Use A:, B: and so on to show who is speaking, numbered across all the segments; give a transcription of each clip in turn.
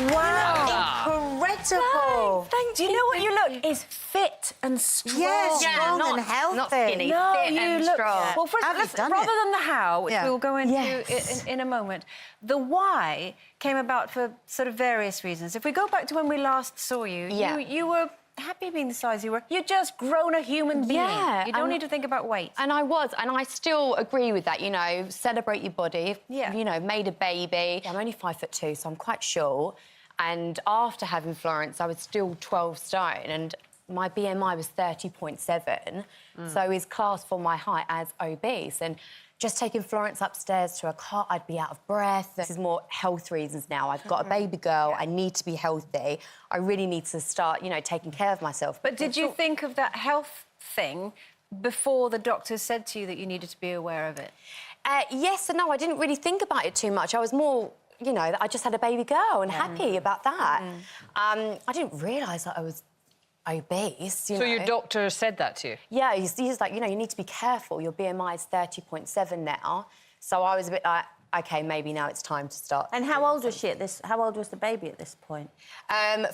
A: Wow, incredible.
B: Thank you.
A: Do you know what you look? Is fit and strong.
C: Yeah, strong and healthy.
B: Not skinny,
A: No,
B: fit
A: you
B: and
A: look
B: strong.
A: Well, first,
C: Have you
A: let's,
C: done
A: rather
C: it?
A: than the how, which
C: Yeah.
A: we'll go into
B: Yes.
A: in a moment, the why came about for sort of various reasons. If we go back to when we last saw you,
B: Yeah.
A: you were happy being the size you were. You'd just grown a human being.
B: Yeah,
A: You don't
B: and-
A: need to think about weight.
B: And I still agree with that, you know, celebrate your body.
A: Yeah.
B: You know, made a baby. I'm only 5'2", so I'm quite short. And after having Florence, I was still 12 stone and my BMI was 30.7, so is classed for my height as obese. And just taking Florence upstairs to a cot, I'd be out of breath. This is more health reasons now. I've got a baby girl, I need to be healthy. I really need to start, you know, taking care of myself.
A: But did you think of that health thing before the doctors said to you that you needed to be aware of it?
B: Yes and no, I didn't really think about it too much. I was more, you know, I just had a baby girl and happy about that. I didn't realise that I was obese, you know.
D: So your doctor said that to you?
B: Yeah, he's like, you know, you need to be careful. Your BMI is 30.7 now. So I was a bit like, OK, maybe now it's time to start.
C: And how old was she at this? How old was the baby at this point?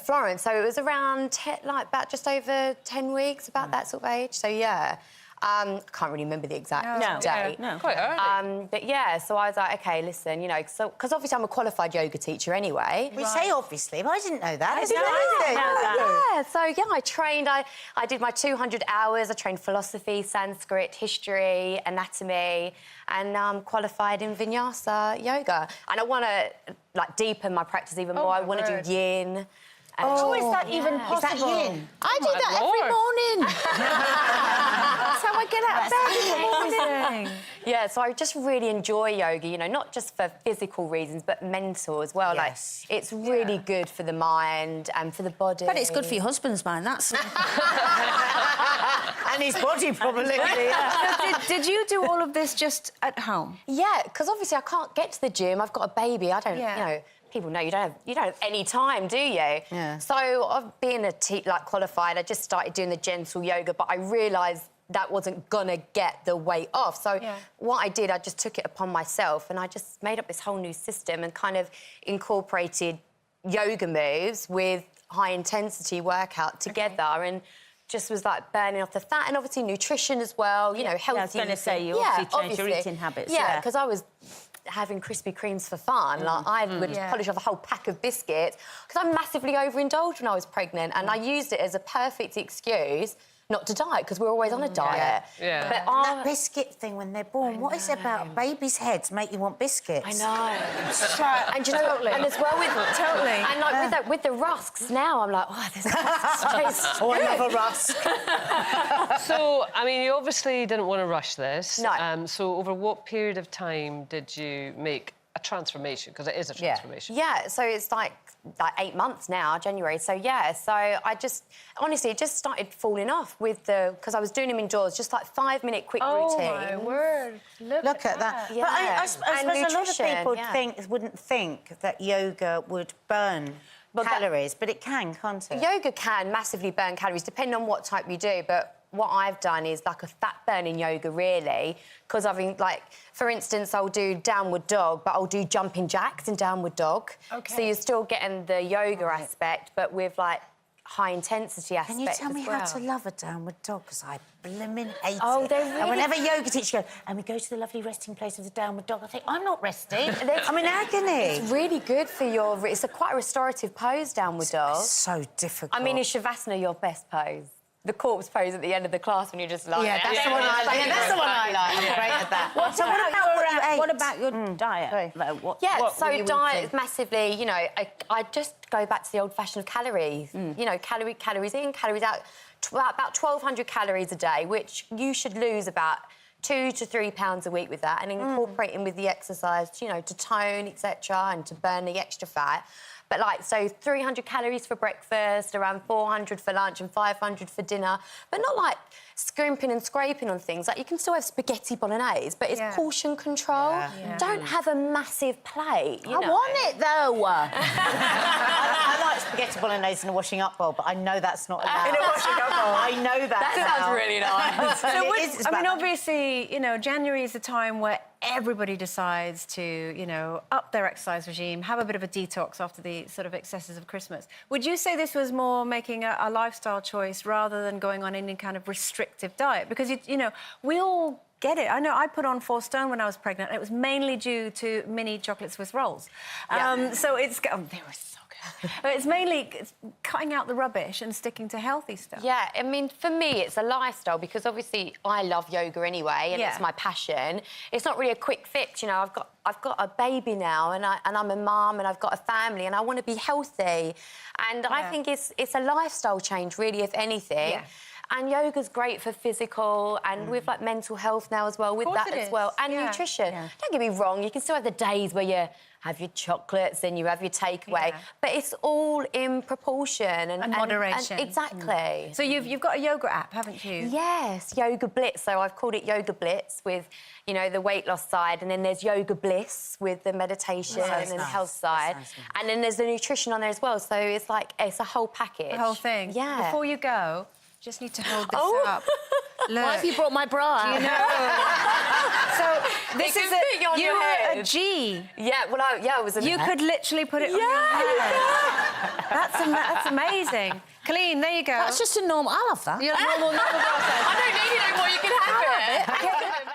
B: Florence, so it was around, about just over 10 weeks, about that sort of age. So, yeah. I can't really remember the exact date.
A: No.
D: Quite early.
B: But, yeah, so I was like, OK, listen, you know, because obviously I'm a qualified yoga teacher anyway.
C: We say obviously, but I didn't know that.
B: Did Yeah, so, yeah, I trained. I did my 200 hours. I trained philosophy, Sanskrit, history, anatomy, and now I'm qualified in Vinyasa yoga. And I want to, like, deepen my practice even more. I want to do yin.
A: Oh, is that even possible?
C: Is that yin?
A: I do
D: My
A: that
D: Lord.
A: every morning. That's how I get out of bed in the morning.
B: Yeah, so I just really enjoy yoga, you know, not just for physical reasons, but mental as well.
C: Yes.
B: Like, it's really good for the mind and for the body.
C: But it's good for your husband's mind, that's... and his body, probably.
A: So did you do all of this just at home?
B: Yeah, because obviously I can't get to the gym. I've got a baby. I don't, you know... People know you don't have any time, do you?
C: Yeah.
B: So, being qualified, I just started doing the gentle yoga, but I realised that wasn't gonna get the weight off. So, what I did, I just took it upon myself, and I just made up this whole new system and kind of incorporated yoga moves with high intensity workout together, and just was like burning off the fat, and obviously nutrition as well. You know, healthy.
C: I was going to say you obviously changed your eating habits.
B: Yeah, because I was having Krispy Kremes for fun. Like, I would polish off a whole pack of biscuits because I massively overindulged when I was pregnant, and I used it as a perfect excuse not to diet because we're always on a diet.
D: Yeah.
B: But
C: That biscuit thing when they're born, what is it about babies' heads make you want biscuits?
B: I know. And do you know, and as well with and like with the rusks now, I'm like, oh, this tastes
C: Oh, I love a rusk.
D: So, I mean, you obviously didn't want to rush this.
B: No.
D: So, over what period of time did you make a transformation? Because it is a transformation.
B: Yeah, so it's like 8 months now, January. So, yeah, so I just... Honestly, it just started falling off with the... Because I was doing them indoors, just like 5-minute quick routine.
A: Oh, my word. Look
C: at that.
B: Yeah.
C: But I suppose a lot of
B: nutrition,
C: people wouldn't think that yoga would burn calories, but it can't it?
B: Yoga can massively burn calories, depending on what type you do, but what I've done is like a fat-burning yoga, really, because I've been, like, for instance, I'll do downward dog, but I'll do jumping jacks in downward dog.
A: OK.
B: So you're still getting the yoga aspect, but with, like, high-intensity aspect.
C: Can you tell me
B: as well.
C: how to love a downward dog? Because I blimmin' hate
B: Oh,
C: it.
B: they're
C: And
B: really...
C: whenever yoga teacher goes, and we go to the lovely resting place of the downward dog, I think, I'm not resting. I'm in agony.
B: It's really good for your... It's quite a restorative pose, downward dog.
C: It's so difficult.
B: I mean, is Shavasana your best pose? The corpse pose at the end of the class when you're just like...
C: Yeah, that's the one I like. Yeah, that's the one I like. I'm great at that. What about your diet? Like, what
B: Yeah,
C: were you
B: diet
C: eating?
B: is massively, you know, I just go back to the old-fashioned calories. You know, calories in, calories out. About 1,200 calories a day, which you should lose about 2 to 3 pounds a week with that, and incorporating with the exercise, you know, to tone, etc., and to burn the extra fat. But, like, so 300 calories for breakfast, around 400 for lunch and 500 for dinner. But not, like, scrimping and scraping on things. Like, you can still have spaghetti bolognese, but it's portion control.
A: Yeah.
B: Don't have a massive plate, you know?
C: I want it, though. I like spaghetti bolognese in a washing up bowl, but I know that's not allowed.
A: In a washing up bowl.
C: I know that.
B: That sounds really nice.
A: So
C: It is,
A: I mean, obviously, you know, January is the time where everybody decides to, you know, up their exercise regime, have a bit of a detox after the sort of excesses of Christmas. Would you say this was more making a lifestyle choice rather than going on any kind of restrictive diet? Because, you know, we all get it. I know I put on 4 stone when I was pregnant. And it was mainly due to mini chocolate Swiss rolls. So it's... Oh, they were so good. It's mainly cutting out the rubbish and sticking to healthy stuff.
B: Yeah, I mean, for me, it's a lifestyle because obviously I love yoga anyway, and it's my passion. It's not really a quick fix, you know. I've got a baby now, and I'm a mum, and I've got a family, and I want to be healthy, and I think it's a lifestyle change, really, if anything.
A: Yeah.
B: And yoga's great for physical and with like mental health now as well, with that as well, and nutrition. Don't get me wrong, you can still have the days where you have your chocolates and you have your takeaway, but it's all in proportion and
A: moderation.
B: Exactly.
A: So you've got a yoga app, haven't you?
B: Yes, Yoga Blitz. So I've called it Yoga Blitz with, you know, the weight loss side, and then there's Yoga Bliss with the meditation and health side, and then there's the nutrition on there as well. So it's like it's a whole package.
A: The whole thing.
B: Yeah.
A: Before you go, just need to hold this up. Look.
C: Why have you brought my bra out?
A: You know. So this is a G.
B: Yeah, well, I was.
A: You could literally put it on your head. That's amazing. Colleen, there you go.
C: That's just a normal. I love that.
A: You're a normal process.
B: I don't need it anymore. You can have it.